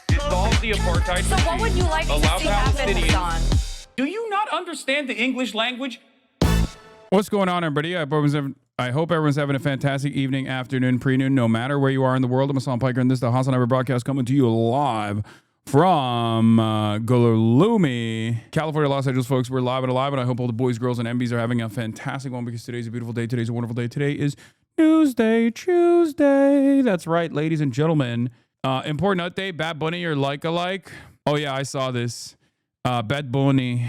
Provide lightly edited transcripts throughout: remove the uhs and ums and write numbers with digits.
Dissolve the apartheid So what would you like to Allow see happen, Palestinians- Hasan? Do you not understand the English language? What's going on, everybody? I hope everyone's having a fantastic evening, afternoon, pre-noon, no matter where you are in the world. I'm Hassan Piker, and this is the HASANABI broadcast coming to you live from Golumi, California, Los Angeles, folks. We're live and alive, and I hope all the boys, girls, and MBs are having a fantastic one because today's a beautiful day. Today's a wonderful day. Today is Tuesday. That's right, ladies and gentlemen. Important update, Bad Bunny, you're like-alike. Oh, yeah, I saw this. Bad Bunny,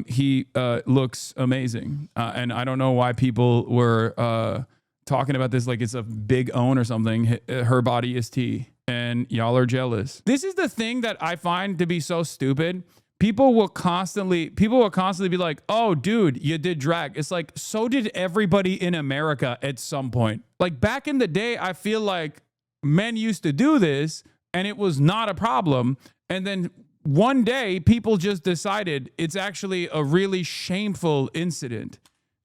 he looks amazing. And I don't know why people were talking about this like it's a big own or something. Her body is tea. And y'all are jealous. This is the thing that I find to be so stupid. People will constantly be like, oh, dude, you did drag. It's like, so did everybody in America at some point. Like back in the day, I feel like men used to do this and it was not a problem. And then one day, people just decided it's actually a really shameful incident.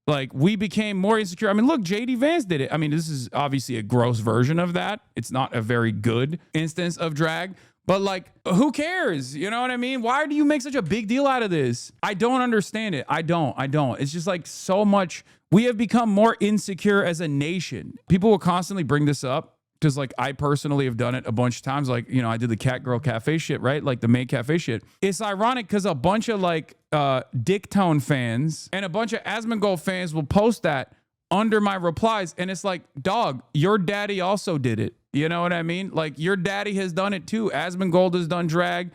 Like, we became more insecure. I mean, look, JD Vance did it. I mean, this is obviously a gross version of that. It's not a very good instance of drag. But, like, who cares? You know what I mean? Why do you make such a big deal out of this? I don't understand it. I don't. It's just, like, so much. We have become more insecure as a nation. People will constantly bring this up. Because, like, I personally have done it a bunch of times. Like, you know, I did the Cat Girl Cafe shit, right? Like, the Maid Cafe shit. It's ironic because a bunch of, like, Dick Tone fans and a bunch of Asmongold fans will post that under my replies. And it's like, dog, your daddy also did it. You know what I mean? Like, your daddy has done it, too. Asmongold has done drag.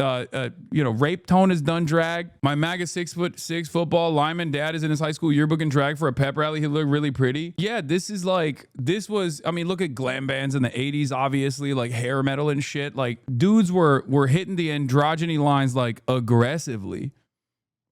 Rape Tone has done drag. My MAGA 6'6" football lineman dad is in his high school yearbook in drag for a pep rally. He looked really pretty. Yeah, I mean, look at glam bands in the 80s, obviously, like hair metal and shit. Like dudes were hitting the androgyny lines like aggressively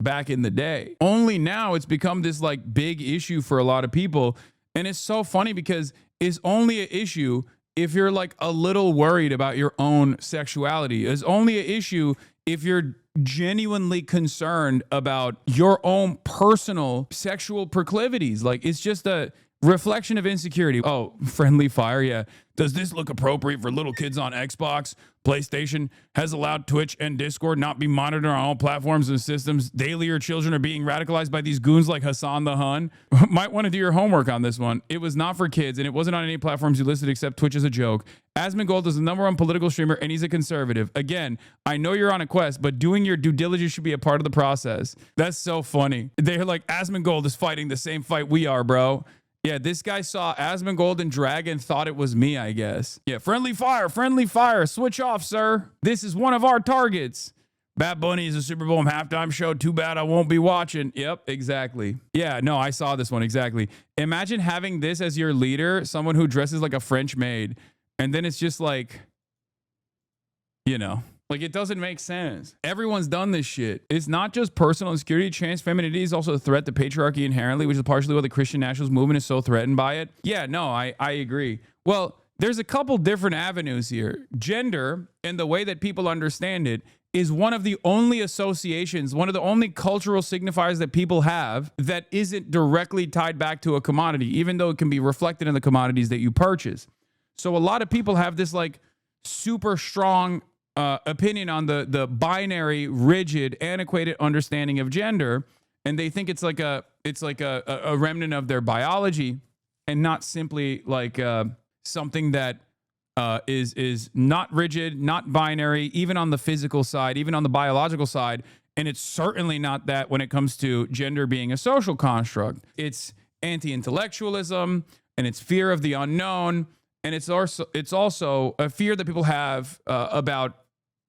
back in the day. Only now it's become this like big issue for a lot of people. And it's so funny because it's only an issue if you're like a little worried about your own sexuality. It's only an issue if you're genuinely concerned about your own personal sexual proclivities. Like, it's just a reflection of insecurity. Oh, friendly fire, yeah. Does this look appropriate for little kids on Xbox? PlayStation has allowed Twitch and Discord not be monitored on all platforms and systems. Daily, your children are being radicalized by these goons like Hassan the Hun. Might want to do your homework on this one. It was not for kids, and it wasn't on any platforms you listed except Twitch as a joke. Asmongold is the #1 political streamer, and he's a conservative. Again, I know you're on a quest, but doing your due diligence should be a part of the process. That's so funny. They're like, Asmongold is fighting the same fight we are, bro. Yeah, this guy saw Asmongold and drag and thought it was me, I guess. Yeah, friendly fire, switch off, sir. This is one of our targets. Bad Bunny is a Super Bowl halftime show. Too bad I won't be watching. Yep, exactly. Yeah, no, I saw this one, exactly. Imagine having this as your leader, someone who dresses like a French maid, and then it's just like, you know, like it doesn't make sense. Everyone's done this shit. It's not just personal insecurity. Trans femininity is also a threat to patriarchy inherently, which is partially why the Christian nationalist movement is so threatened by it. Yeah, no, I agree. Well, there's a couple different avenues here. Gender, and the way that people understand it, is one of the only associations, one of the only cultural signifiers that people have that isn't directly tied back to a commodity, even though it can be reflected in the commodities that you purchase. So a lot of people have this like super strong opinion on the binary, rigid, antiquated understanding of gender, and they think it's like a remnant of their biology, and not simply like something that is not rigid, not binary, even on the physical side, even on the biological side, and it's certainly not that when it comes to gender being a social construct. It's anti-intellectualism, and it's fear of the unknown, and it's also a fear that people have about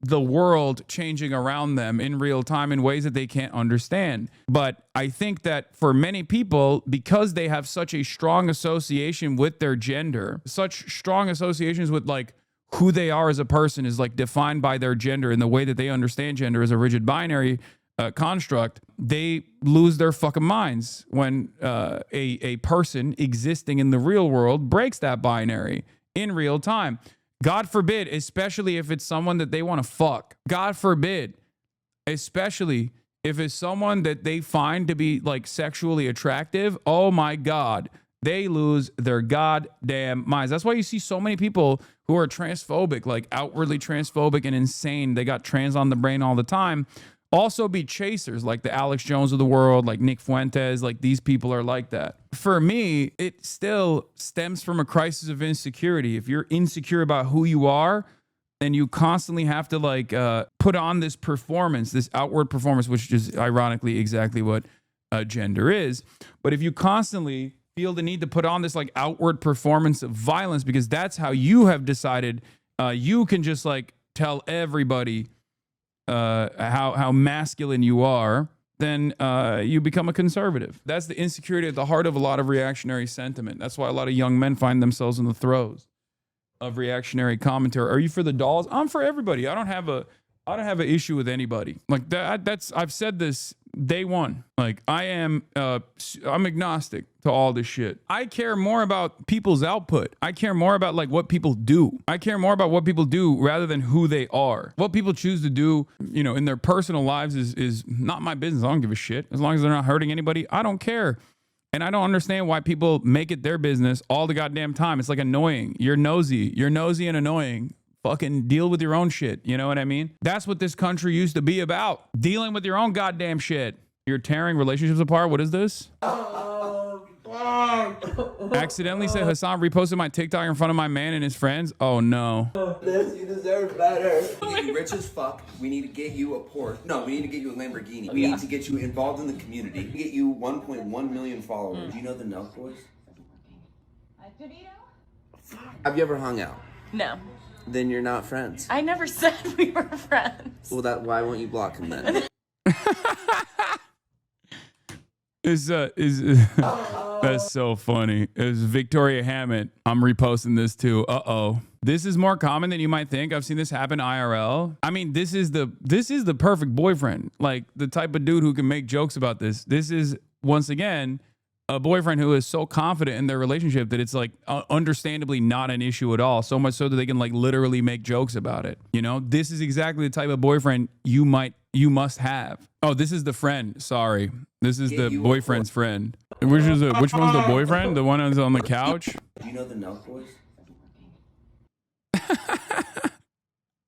the world changing around them in real time in ways that they can't understand. But I think that for many people, because they have such a strong association with their gender, such strong associations with like who they are as a person is like defined by their gender, and the way that they understand gender as a rigid binary construct, they lose their fucking minds when a person existing in the real world breaks that binary in real time. God forbid, especially if it's someone that they want to fuck. God forbid, especially if it's someone that they find to be like sexually attractive. Oh my God. they lose their goddamn minds. That's why you see so many people who are transphobic, like outwardly transphobic and insane. They got trans on the brain all the time. Also be chasers, like the Alex Jones of the world, like Nick Fuentes. Like these people are like that. For me, it still stems from a crisis of insecurity. If you're insecure about who you are, and you constantly have to like put on this performance, this outward performance, which is ironically exactly what gender is. But if you constantly feel the need to put on this like outward performance of violence because that's how you have decided you can just like tell everybody how masculine you are, then you become a conservative. That's the insecurity at the heart of a lot of reactionary sentiment. That's why a lot of young men find themselves in the throes of reactionary commentary. Are you for the dolls? I'm for everybody. I don't have an issue with anybody. Like that's I've said this day one. Like I'm agnostic to all this shit. I care more about people's output. I care more about like what people do. I care more about what people do rather than who they are. What people choose to do, you know, in their personal lives is not my business. I don't give a shit. As long as they're not hurting anybody, I don't care. And I don't understand why people make it their business all the goddamn time. It's like annoying. You're nosy and annoying. Fucking deal with your own shit. You know what I mean? That's what this country used to be about. Dealing with your own goddamn shit. You're tearing relationships apart. What is this? Accidentally said Hasan reposted my TikTok in front of my man and his friends. Oh no. You deserve better. We need you rich as fuck. We need to get you a Porsche. No, we need to get you a Lamborghini. We need to get you involved in the community. We get you 1.1 million followers. Do you know the Nelk Boys? Have you ever hung out? No. Then you're not friends. I never said we were friends. Well, why won't you block him then? That's so funny. It's Victoria Hammett. I'm reposting this too. Uh-oh. This is more common than you might think. I've seen this happen IRL. I mean, this is the perfect boyfriend. Like the type of dude who can make jokes about this. This is once again a boyfriend who is so confident in their relationship that it's like understandably not an issue at all. So much so that they can like literally make jokes about it. You know, this is exactly the type of boyfriend you must have. Oh, this is the friend. Sorry. This is the boyfriend's friend. Which one's the boyfriend? The one who's on the couch? Do you know the Nelk Boys?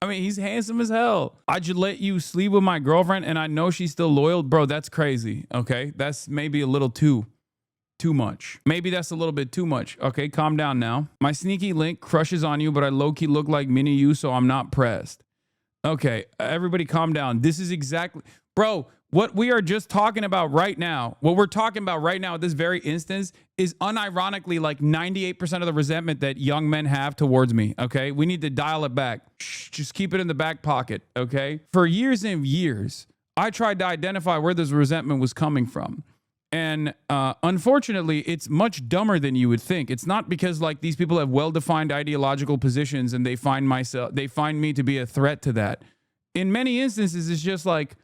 I mean, he's handsome as hell. I should let you sleep with my girlfriend and I know she's still loyal. Bro, that's crazy. Okay. That's maybe a little too much. Maybe that's a little bit too much. Okay. Calm down now. My sneaky link crushes on you, but I low-key look like mini you, so I'm not pressed. Okay. Everybody calm down. This is exactly, bro, what we are just talking about right now, what we're talking about right now at this very instance is unironically like 98% of the resentment that young men have towards me, okay? We need to dial it back. Shh, just keep it in the back pocket, okay? For years and years, I tried to identify where this resentment was coming from. And unfortunately, it's much dumber than you would think. It's not because like these people have well-defined ideological positions and they find me to be a threat to that. In many instances, it's just like,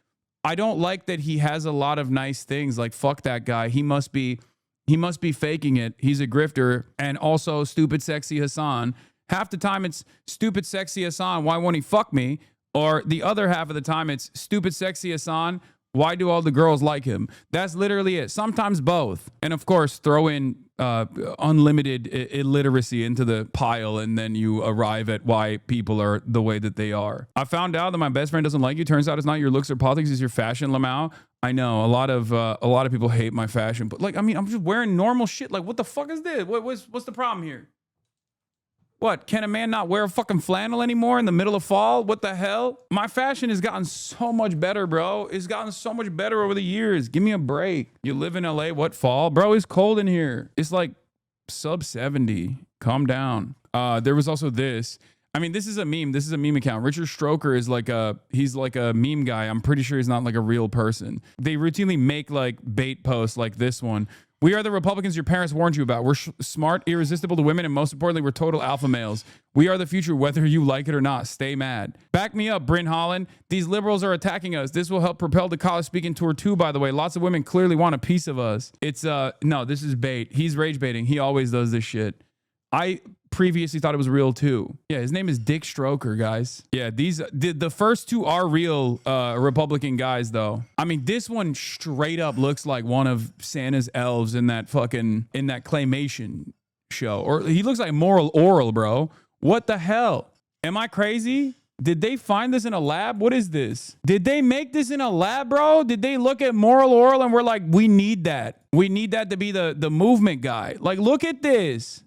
I don't like that he has a lot of nice things. Like, fuck that guy. He must be faking it. He's a grifter. And also stupid sexy Hasan. Half the time it's stupid sexy Hasan. Why won't he fuck me? Or the other half of the time it's stupid sexy Hasan. Why do all the girls like him? That's literally it. Sometimes both. And of course, throw in unlimited illiteracy into the pile, and then you arrive at why people are the way that they are. I found out that my best friend doesn't like you. Turns out it's not your looks or politics, it's your fashion, Lamau. I know a lot of people hate my fashion, but like, I mean, I'm just wearing normal shit. Like, what the fuck is this? What's the problem here? What, can a man not wear a fucking flannel anymore in the middle of fall? What the hell? My fashion has gotten so much better, bro. It's gotten so much better over the years. Give me a break. You live in LA, what, fall? Bro, it's cold in here. It's like sub 70. Calm down. There was also this. I mean, this is a meme. This is a meme account. Richard Strocher is like he's like a meme guy. I'm pretty sure he's not like a real person. They routinely make like bait posts like this one. We are the Republicans your parents warned you about. We're smart, irresistible to women, and most importantly, we're total alpha males. We are the future, whether you like it or not. Stay mad. Back me up, Bryn Holland. These liberals are attacking us. This will help propel the college speaking tour too, by the way. Lots of women clearly want a piece of us. It's, no, this is bait. He's rage baiting. He always does this shit. previously thought it was real too. Yeah, his name is Dick Stroker, guys. Yeah, the first two are real Republican guys, though. I mean, this one straight up looks like one of Santa's elves in that claymation show. Or he looks like Moral Oral, bro. What the hell? Am I crazy? Did they find this in a lab? What is this? Did they make this in a lab, bro? Did they look at Moral Oral and we're like, we need that. We need that to be the movement guy. Like, look at this.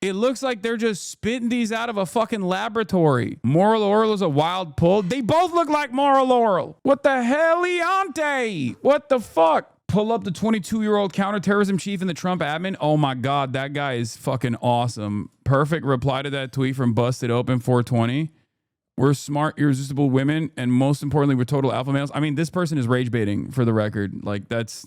It looks like they're just spitting these out of a fucking laboratory. Moral Oral is a wild pull. They both look like Moral Oral. What the hell, Leonte? What the fuck? Pull up the 22-year-old counterterrorism chief in the Trump admin. Oh my God, that guy is fucking awesome. Perfect reply to that tweet from Busted Open 420. We're smart, irresistible women, and most importantly, we're total alpha males. I mean, this person is rage baiting, for the record. Like, that's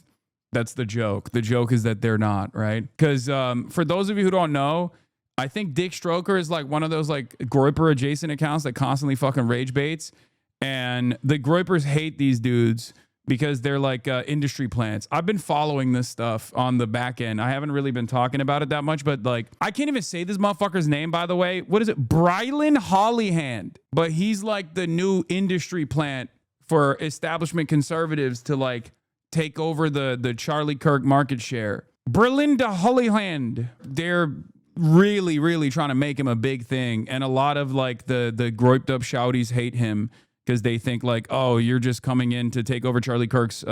the joke. The joke is that they're not, right? Because for those of you who don't know, I think Dick Stroker is like one of those like Groyper adjacent accounts that constantly fucking rage baits. And the Groypers hate these dudes because they're like industry plants. I've been following this stuff on the back end. I haven't really been talking about it that much, but like, I can't even say this motherfucker's name, by the way. What is it? Brylan Hollyhand. But he's like the new industry plant for establishment conservatives to like take over the Charlie Kirk market share. Berlinda Hollyhand. They're really, really trying to make him a big thing. And a lot of like the groiped up shouties hate him because they think like, oh, you're just coming in to take over Charlie Kirk's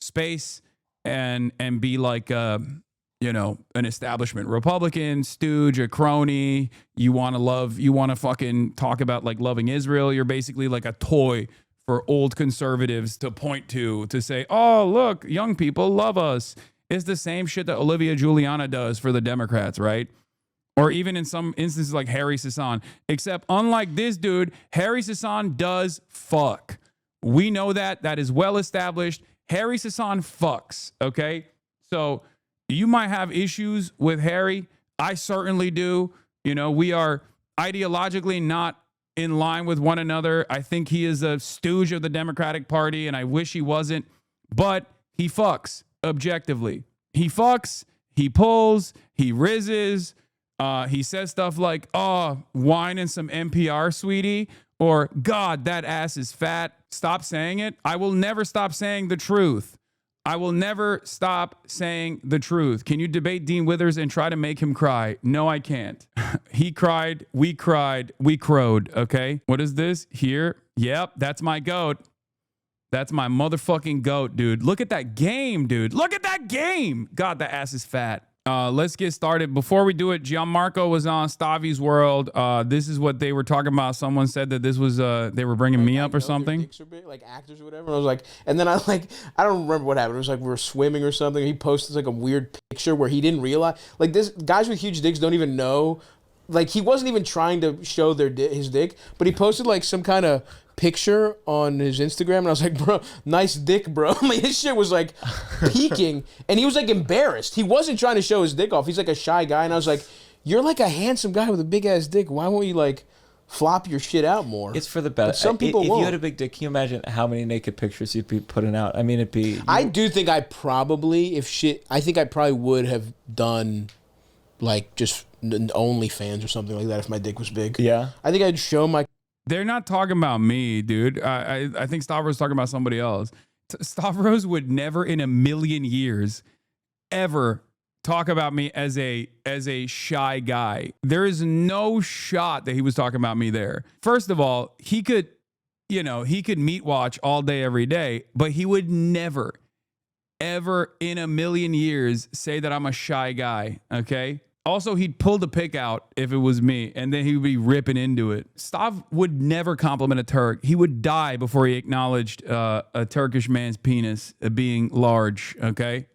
space and be like, you know, an establishment Republican, stooge, a crony. You want to fucking talk about like loving Israel. You're basically like a toy for old conservatives to point to say, oh, look, young people love us. It's the same shit that Olivia Giuliana does for the Democrats, right? Or even in some instances like Harry Hasan. Except unlike this dude, Harry Hasan does fuck. We know that. That is well established. Harry Hasan fucks, okay? So you might have issues with Harry. I certainly do. You know, we are ideologically not in line with one another. I think he is a stooge of the Democratic Party, and I wish he wasn't. But he fucks, objectively. He fucks, he pulls, he rizzes. He says stuff like, oh, wine and some NPR, sweetie. Or, God, that ass is fat. Stop saying it. I will never stop saying the truth. I will never stop saying the truth. Can you debate Dean Withers and try to make him cry? No, I can't. He cried, we crowed, okay? What is this? Here? Yep, that's my goat. That's my motherfucking goat, dude. Look at that game, dude. Look at that game. God, that ass is fat. Let's get started. Before we do it, GIANMARCO was on STAVVY'S World. This is what they were talking about. Someone said that this was they were bringing me up or something. Dicks are big, like actors or whatever. And I was like, and then I don't remember what happened. It was like we were swimming or something. He posted like a weird picture where he didn't realize, like, this guys with huge dicks don't even know. Like, he wasn't even trying to show his dick, but he posted like some kind of picture on his Instagram, and I was like, bro, nice dick, bro. Like, his shit was like peaking, and he was like embarrassed. He wasn't trying to show his dick off. He's like a shy guy, and I was like, you're like a handsome guy with a big ass dick. Why won't you like flop your shit out more? It's for the better. But some people if won't. you had a big dick, can you imagine how many naked pictures you'd be putting out? I mean, it'd be. I do think I probably would have done like just OnlyFans or something like that if my dick was big. Yeah. I think I'd show my. They're not talking about me, dude. I think Stavros talking about somebody else. Stavros would never in a million years ever talk about me as a shy guy. There is no shot that he was talking about me there. First of all, he could meat watch all day, every day, but he would never, ever in a million years say that I'm a shy guy, okay? Also, he'd pull the pick out if it was me, and then he would be ripping into it. Stav would never compliment a Turk. He would die before he acknowledged a Turkish man's penis being large, okay?